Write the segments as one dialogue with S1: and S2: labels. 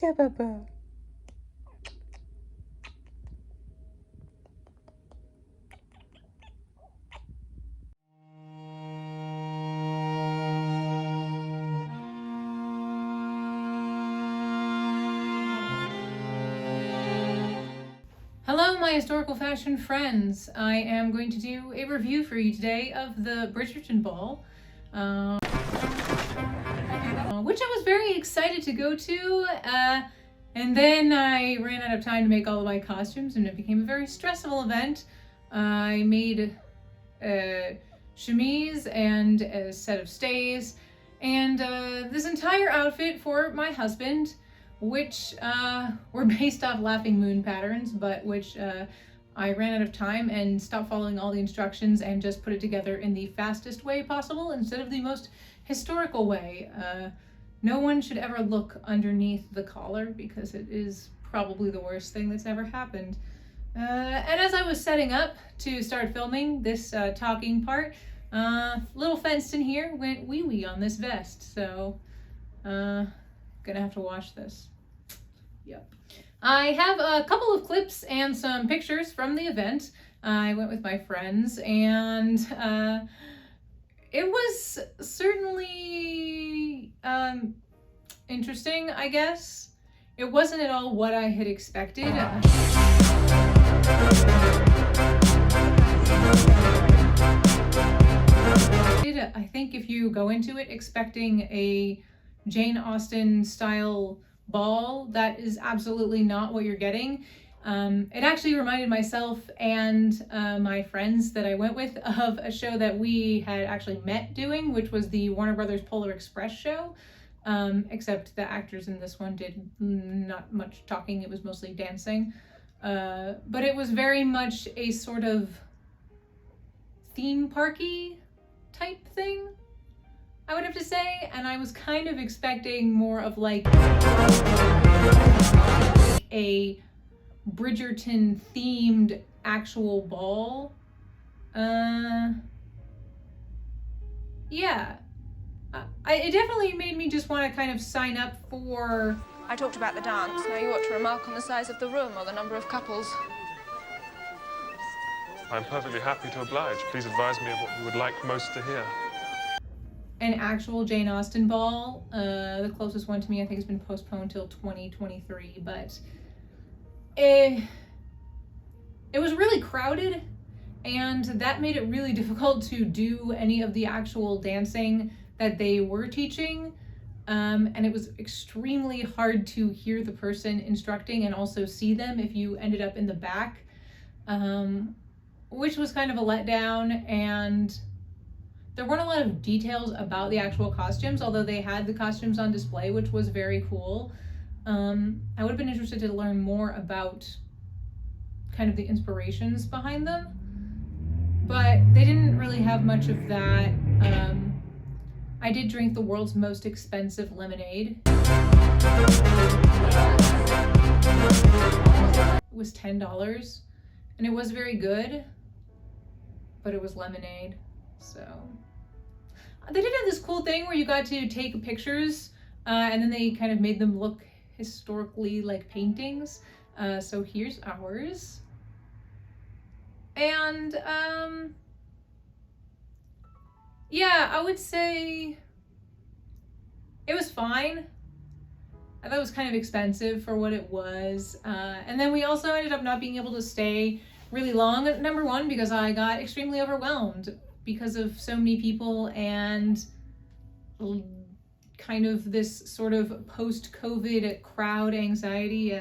S1: Hello, my historical fashion friends. I am going to do a review for you today of the Bridgerton Ball, which I was very excited to go to, and then I ran out of time to make all of my costumes, and it became a very stressful event. I made a chemise and a set of stays, and this entire outfit for my husband, which were based off Laughing Moon patterns, but which I ran out of time and stopped following all the instructions and just put it together in the fastest way possible instead of the most historical way. No one should ever look underneath the collar because it is probably the worst thing that's ever happened. And as I was setting up to start filming this talking part, little Fenceton here went wee-wee on this vest, so gonna have to wash this. Yep. I have a couple of clips and some pictures from the event. I went with my friends, and it was certainly interesting, I guess. It wasn't at all what I had expected. I think if you go into it expecting a Jane Austen style ball, that is absolutely not what you're getting. It actually reminded myself and my friends that I went with of a show that we had actually met doing, which was the Warner Brothers Polar Express show, except the actors in this one did not much talking. It was mostly dancing, but it was very much a sort of theme parky type thing, I would have to say, and I was kind of expecting more of like a Bridgerton themed actual ball. Yeah. It definitely made me just want to kind of sign up for...
S2: I talked about the dance. Now you ought to remark on the size of the room or the number of couples.
S3: I'm perfectly happy to oblige. Please advise me of what you would like most to hear.
S1: An actual Jane Austen ball. The closest one to me I think has been postponed till 2023, but it was really crowded, and that made it really difficult to do any of the actual dancing that they were teaching, and it was extremely hard to hear the person instructing and also see them if you ended up in the back, which was kind of a letdown. And there weren't a lot of details about the actual costumes, although they had the costumes on display, which was very cool. I would have been interested to learn more about kind of the inspirations behind them, but they didn't really have much of that. I did drink the world's most expensive lemonade. It was $10, and it was very good, but it was lemonade, so... They did have this cool thing where you got to take pictures, and then they kind of made them look historically like paintings. So here's ours. And yeah, I would say it was fine. I thought it was kind of expensive for what it was. And then we also ended up not being able to stay really long, number one, because I got extremely overwhelmed because of so many people and kind of this sort of post-COVID crowd anxiety.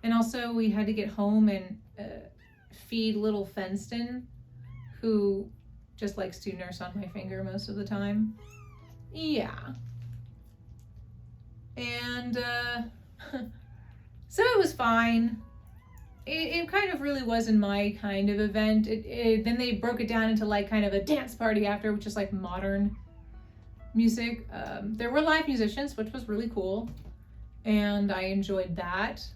S1: And also we had to get home and feed little Fenceton, who just likes to nurse on my finger most of the time. Yeah. And so it was fine. It kind of really wasn't my kind of event. Then they broke it down into like kind of a dance party after, which is like modern music. There were live musicians, which was really cool, and I enjoyed that.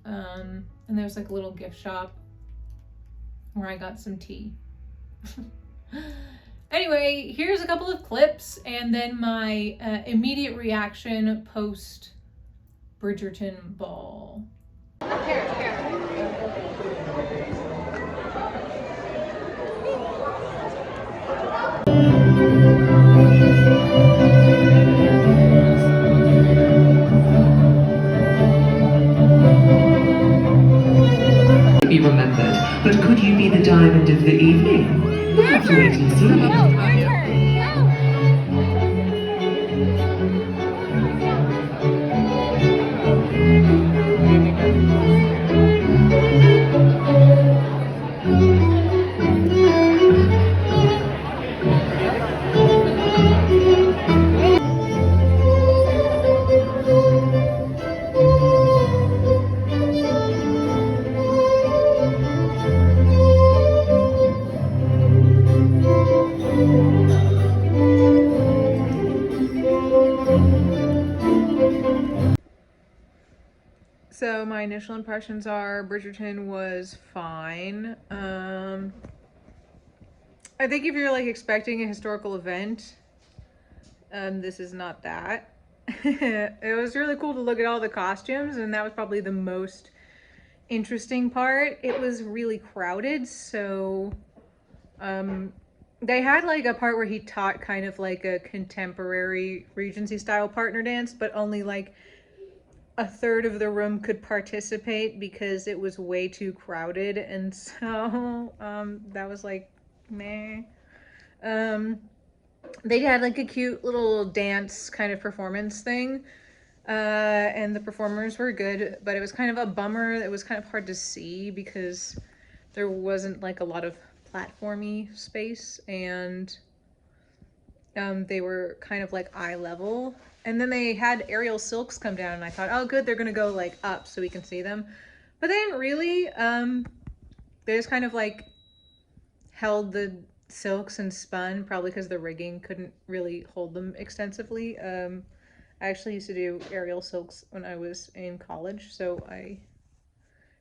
S1: And there was like a little gift shop where I got some tea. Anyway, here's a couple of clips and then my immediate reaction post Bridgerton ball.
S4: Be remembered, but could you be the diamond of the evening? We'll have to wait and see.
S1: So my initial impressions are Bridgerton was fine. I think if you're like expecting a historical event, this is not that. It was really cool to look at all the costumes, and that was probably the most interesting part. It was really crowded, so they had like a part where he taught kind of like a contemporary Regency style partner dance, but only like a third of the room could participate because it was way too crowded, and so that was like meh. They had like a cute little dance kind of performance thing, and the performers were good, but it was kind of a bummer. It was kind of hard to see because there wasn't like a lot of platformy space, and they were kind of like eye level. And then they had aerial silks come down, and I thought, oh good, they're gonna go like up so we can see them, but they didn't really. They just kind of like held the silks and spun, probably because the rigging couldn't really hold them extensively. I actually used to do aerial silks when I was in college, so I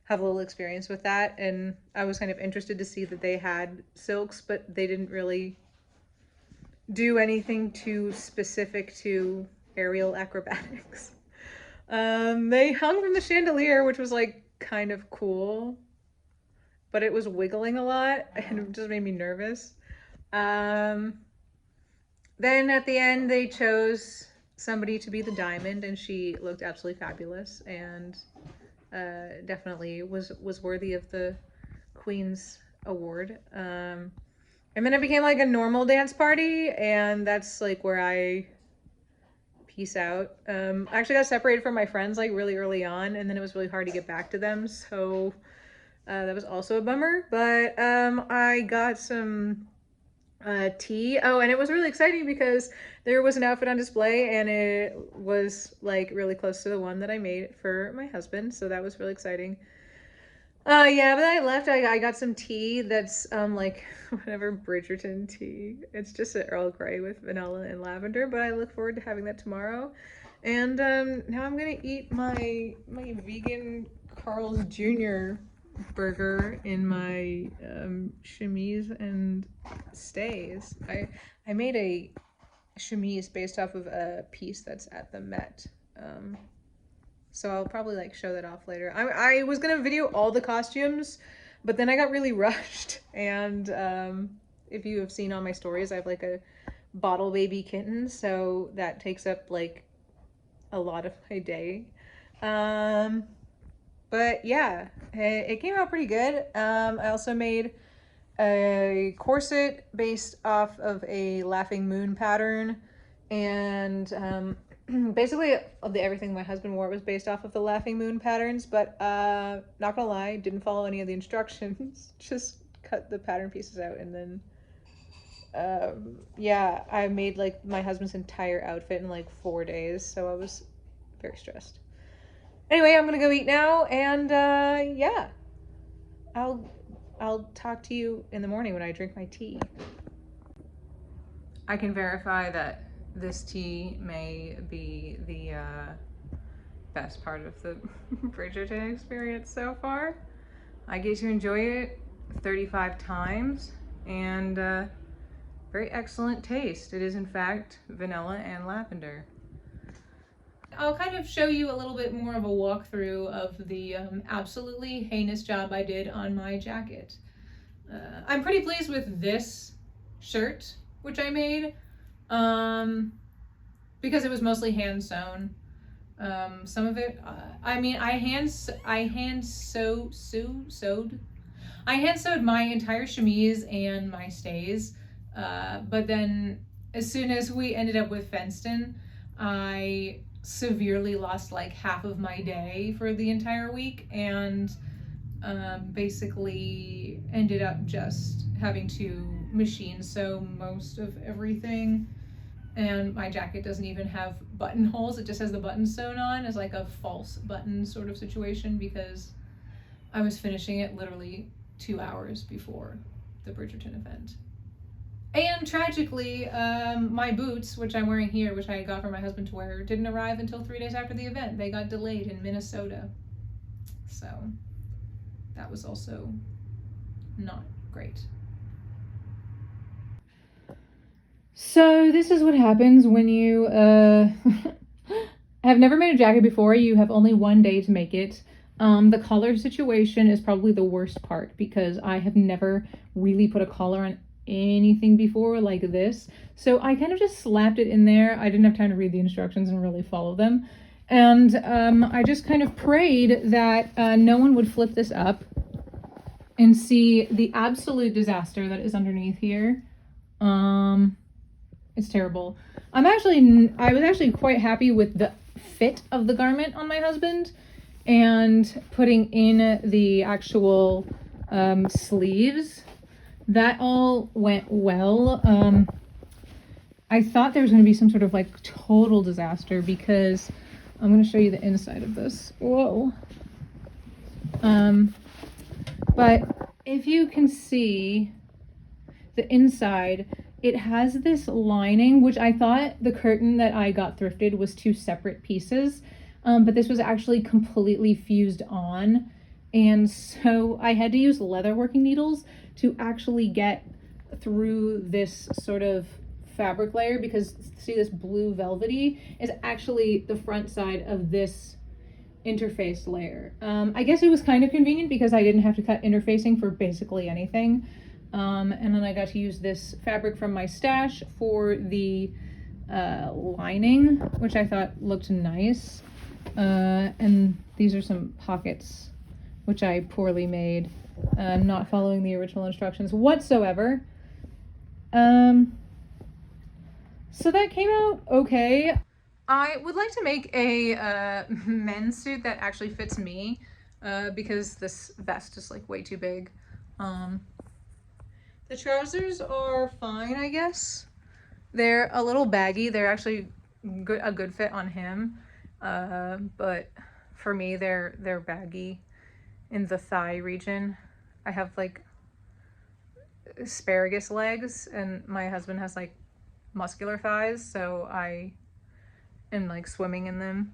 S1: have a little experience with that, and I was kind of interested to see that they had silks, but they didn't really do anything too specific to aerial acrobatics. They hung from the chandelier, which was like kind of cool, but it was wiggling a lot and it just made me nervous. Then at the end, they chose somebody to be the diamond, and she looked absolutely fabulous and definitely was worthy of the Queen's award. And then it became like a normal dance party, and that's like where I peace out. I actually got separated from my friends like really early on, and then it was really hard to get back to them, so that was also a bummer. But I got some tea. Oh, and it was really exciting because there was an outfit on display, and it was like really close to the one that I made for my husband, so that was really exciting. Yeah, but I left. I got some tea that's like whatever Bridgerton tea. It's just an Earl Grey with vanilla and lavender, but I look forward to having that tomorrow. And now I'm gonna eat my vegan Carl's Jr. burger in my chemise and stays. I made a chemise based off of a piece that's at the Met. So I'll probably like show that off later. I was gonna video all the costumes, but then I got really rushed. And if you have seen on my stories, I have like a bottle baby kitten, so that takes up like a lot of my day. But yeah, it came out pretty good. I also made a corset based off of a laughing moon pattern, and basically everything my husband wore was based off of the laughing moon patterns, but not gonna lie, didn't follow any of the instructions. Just cut the pattern pieces out, and then yeah, I made like my husband's entire outfit in like 4 days, so I was very stressed. Anyway, I'm gonna go eat now, and yeah, I'll talk to you in the morning when I drink my tea. I can verify that this tea may be the best part of the Bridgerton experience so far. I get to enjoy it 35 times, and very excellent taste. It is in fact vanilla and lavender. I'll kind of show you a little bit more of a walkthrough of the absolutely heinous job I did on my jacket. I'm pretty pleased with this shirt, which I made, because it was mostly hand sewn. Some of it, I mean, I hand sewed my entire chemise and my stays, but then as soon as we ended up with Fenceton, I severely lost like half of my day for the entire week, and basically ended up just having to machine sew most of everything. And my jacket doesn't even have buttonholes, it just has the buttons sewn on as like a false button sort of situation, because I was finishing it literally 2 hours before the Bridgerton event. And tragically, my boots, which I'm wearing here, which I got for my husband to wear, didn't arrive until 3 days after the event. They got delayed in Minnesota. So that was also not great. So this is what happens when you have never made a jacket before. You have only 1 day to make it. The collar situation is probably the worst part, because I have never really put a collar on anything before like this. So I kind of just slapped it in there. I didn't have time to read the instructions and really follow them. And I just kind of prayed that no one would flip this up and see the absolute disaster that is underneath here. It's terrible. I was actually quite happy with the fit of the garment on my husband, and putting in the actual sleeves. That all went well. I thought there was going to be some sort of like total disaster, because I'm going to show you the inside of this. Whoa. But if you can see the inside, it has this lining, which I thought the curtain that I got thrifted was 2 separate pieces, but this was actually completely fused on. And so I had to use leather working needles to actually get through this sort of fabric layer, because see, this blue velvety is actually the front side of this interface layer. I guess it was kind of convenient because I didn't have to cut interfacing for basically anything. And then I got to use this fabric from my stash for the lining, which I thought looked nice. And these are some pockets, which I poorly made, not following the original instructions whatsoever. So that came out okay. I would like to make a men's suit that actually fits me, because this vest is like way too big. The trousers are fine, I guess. They're a little baggy. They're actually a good fit on him, but for me, they're baggy in the thigh region. I have like asparagus legs, and my husband has like muscular thighs, so I am like swimming in them.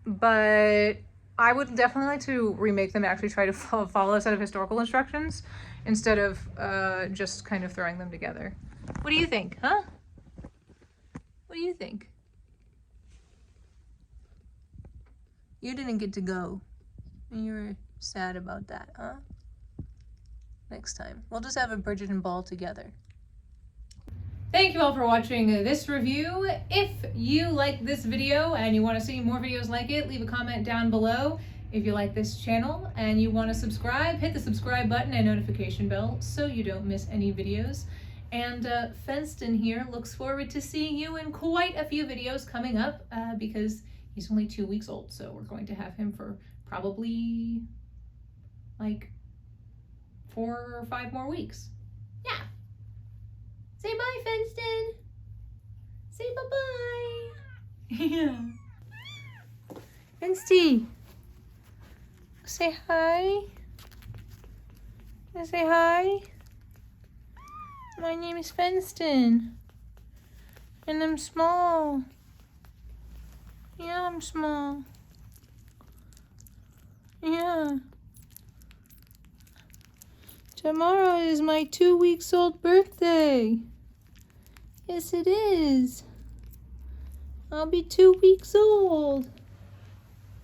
S1: But I would definitely like to remake them and actually try to follow a set of historical instructions instead of just kind of throwing them together. What do you think, huh? What do you think? You didn't get to go, and you were sad about that, huh? Next time, we'll just have a Bridgerton ball together. Thank you all for watching this review. If you like this video and you want to see more videos like it, leave a comment down below. If you like this channel and you want to subscribe, hit the subscribe button and notification bell so you don't miss any videos. And Fenceton here looks forward to seeing you in quite a few videos coming up, because he's only 2 weeks old, so we're going to have him for probably like 4 or 5 more weeks. Yeah. Say bye, Fenceton. Say bye-bye. Yeah. Fenceton. Say hi. Say hi. My name is Fenceton. And I'm small. Yeah, I'm small. Yeah. Tomorrow is my 2 weeks old birthday. Yes, it is. I'll be 2 weeks old.